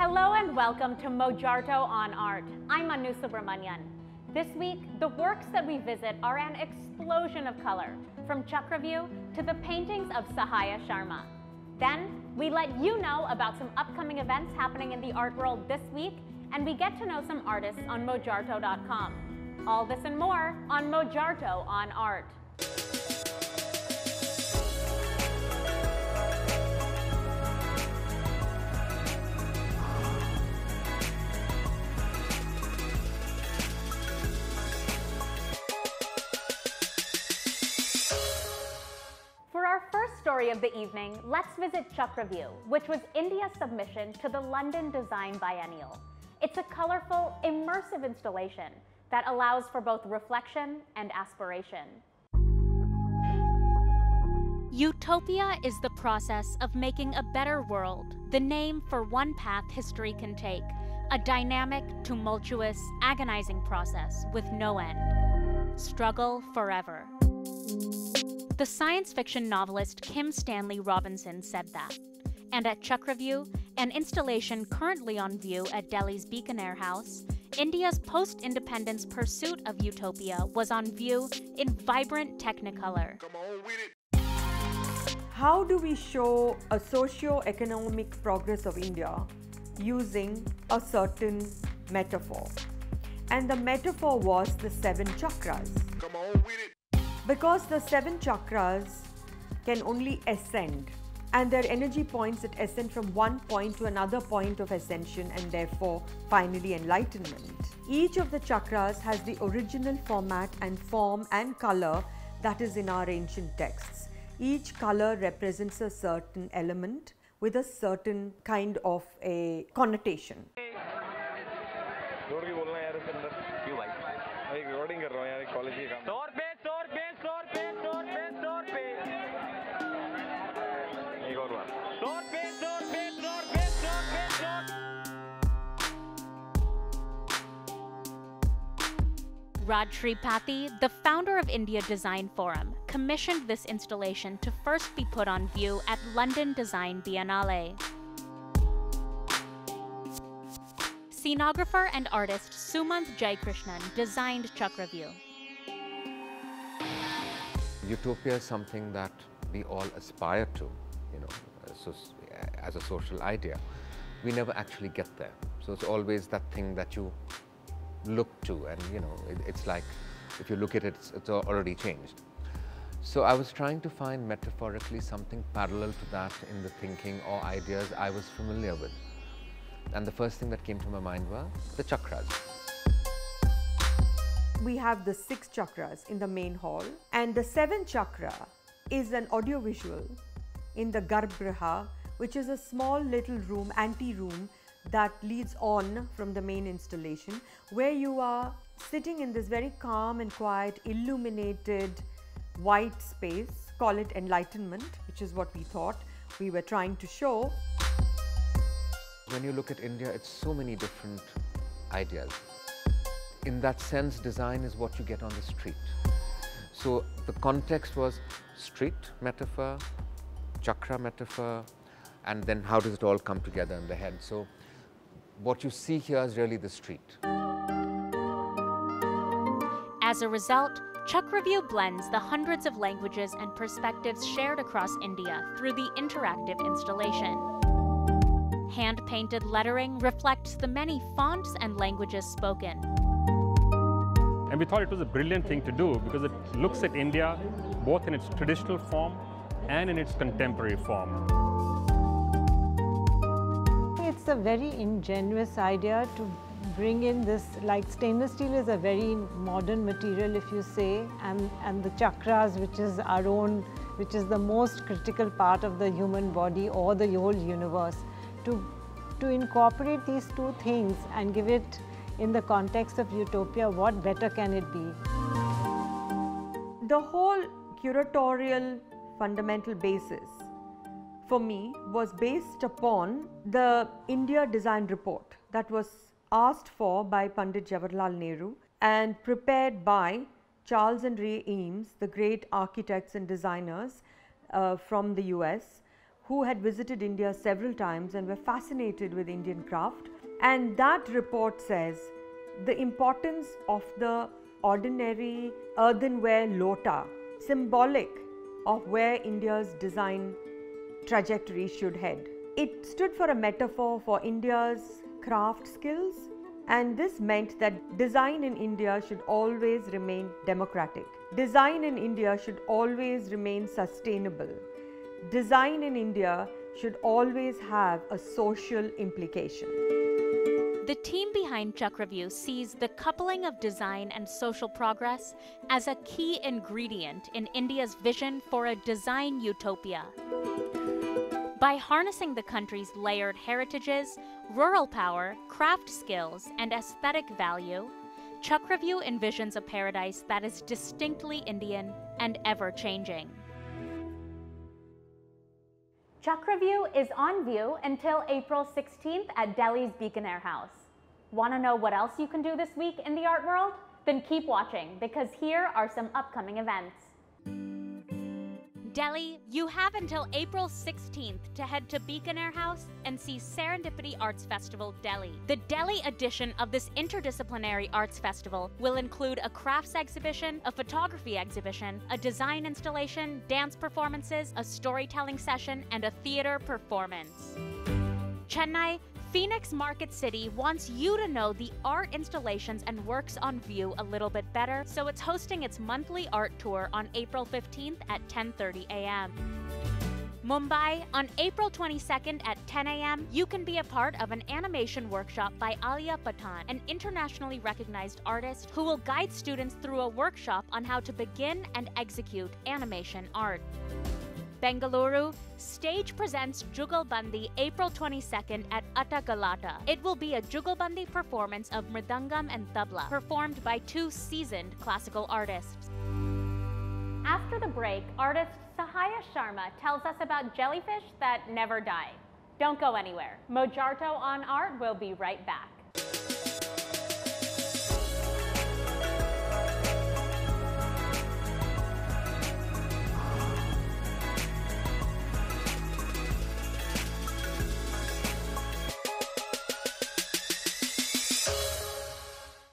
Hello and welcome to Mojarto on Art. I'm Anu Subramanian. This week, the works that we visit are an explosion of color, from Chakraview to the paintings of Sahaya Sharma. Then, we let you know about some upcoming events happening in the art world this week, and we get to know some artists on mojarto.com. All this and more on Mojarto on Art. For our first story of the evening, let's visit Chakraview, which was India's submission to the London Design Biennale. It's a colorful, immersive installation that allows for both reflection and aspiration. Utopia is the process of making a better world, the name for one path history can take, a dynamic, tumultuous, agonizing process with no end. Struggle forever. The science fiction novelist Kim Stanley Robinson said that. And at Chakraview, an installation currently on view at Delhi's Bikaner House, India's post-independence pursuit of utopia was on view in vibrant technicolor. How do we show a socio-economic progress of India using a certain metaphor? And the metaphor was the 7 chakras. Because the 7 chakras can only ascend, and their energy points that ascend from one point to another point of ascension and therefore finally enlightenment. Each of the chakras has the original format and form and color that is in our ancient texts. Each color represents a certain element with a certain kind of a connotation. Raj Shripathy, the founder of India Design Forum, commissioned this installation to first be put on view at London Design Biennale. Scenographer and artist Sumanth Jaikrishnan designed Chakraview. Utopia is something that we all aspire to, as a social idea. We never actually get there. So it's always that thing that you look to, and it's like if you look at it, it's already changed. So I was trying to find metaphorically something parallel to that in the thinking or ideas I was familiar with. And the first thing that came to my mind were the chakras. We have the 6 chakras in the main hall, and the 7th chakra is an audiovisual in the Garbhagriha, which is a small little room, ante-room, that leads on from the main installation, where you are sitting in this very calm and quiet, illuminated white space. Call it enlightenment, which is what we thought we were trying to show. When you look at India, it's so many different ideas. In that sense, design is what you get on the street. So the context was street metaphor, chakra metaphor, and then how does it all come together in the head. So what you see here is really the street. As a result, Chakraview blends the hundreds of languages and perspectives shared across India through the interactive installation. Hand-painted lettering reflects the many fonts and languages spoken. And we thought it was a brilliant thing to do because it looks at India both in its traditional form and in its contemporary form. It's a very ingenious idea to bring in this, like stainless steel is a very modern material, if you say, and the chakras, which is our own, which is the most critical part of the human body or the whole universe. To incorporate these two things and give it in the context of utopia, what better can it be? The whole curatorial fundamental basis for me was based upon the India Design Report that was asked for by Pandit Jawaharlal Nehru and prepared by Charles and Ray Eames, the great architects and designers from the US, who had visited India several times and were fascinated with Indian craft. And that report says the importance of the ordinary earthenware lota, symbolic of where India's design trajectory should head. It stood for a metaphor for India's craft skills, and this meant that design in India should always remain democratic. Design in India should always remain sustainable. Design in India should always have a social implication. The team behind Chakraview sees the coupling of design and social progress as a key ingredient in India's vision for a design utopia. By harnessing the country's layered heritages, rural power, craft skills, and aesthetic value, Chakraview envisions a paradise that is distinctly Indian and ever-changing. Chakraview is on view until April 16th at Delhi's Bikaner House. Want to know what else you can do this week in the art world? Then keep watching, because here are some upcoming events. Delhi, you have until April 16th to head to Bikaner House and see Serendipity Arts Festival Delhi. The Delhi edition of this interdisciplinary arts festival will include a crafts exhibition, a photography exhibition, a design installation, dance performances, a storytelling session, and a theater performance. Chennai, Phoenix Market City wants you to know the art installations and works on view a little bit better, so it's hosting its monthly art tour on April 15th at 10:30 a.m. Mumbai, on April 22nd at 10 a.m., you can be a part of an animation workshop by Alia Pathan, an internationally recognized artist who will guide students through a workshop on how to begin and execute animation art. Bengaluru, Stage presents Jugalbandi April 22nd at Attagalata. It will be a Jugalbandi performance of Mridangam and Tabla, performed by two seasoned classical artists. After the break, artist Sahaya Sharma tells us about jellyfish that never die. Don't go anywhere. Mojarto on Art will be right back.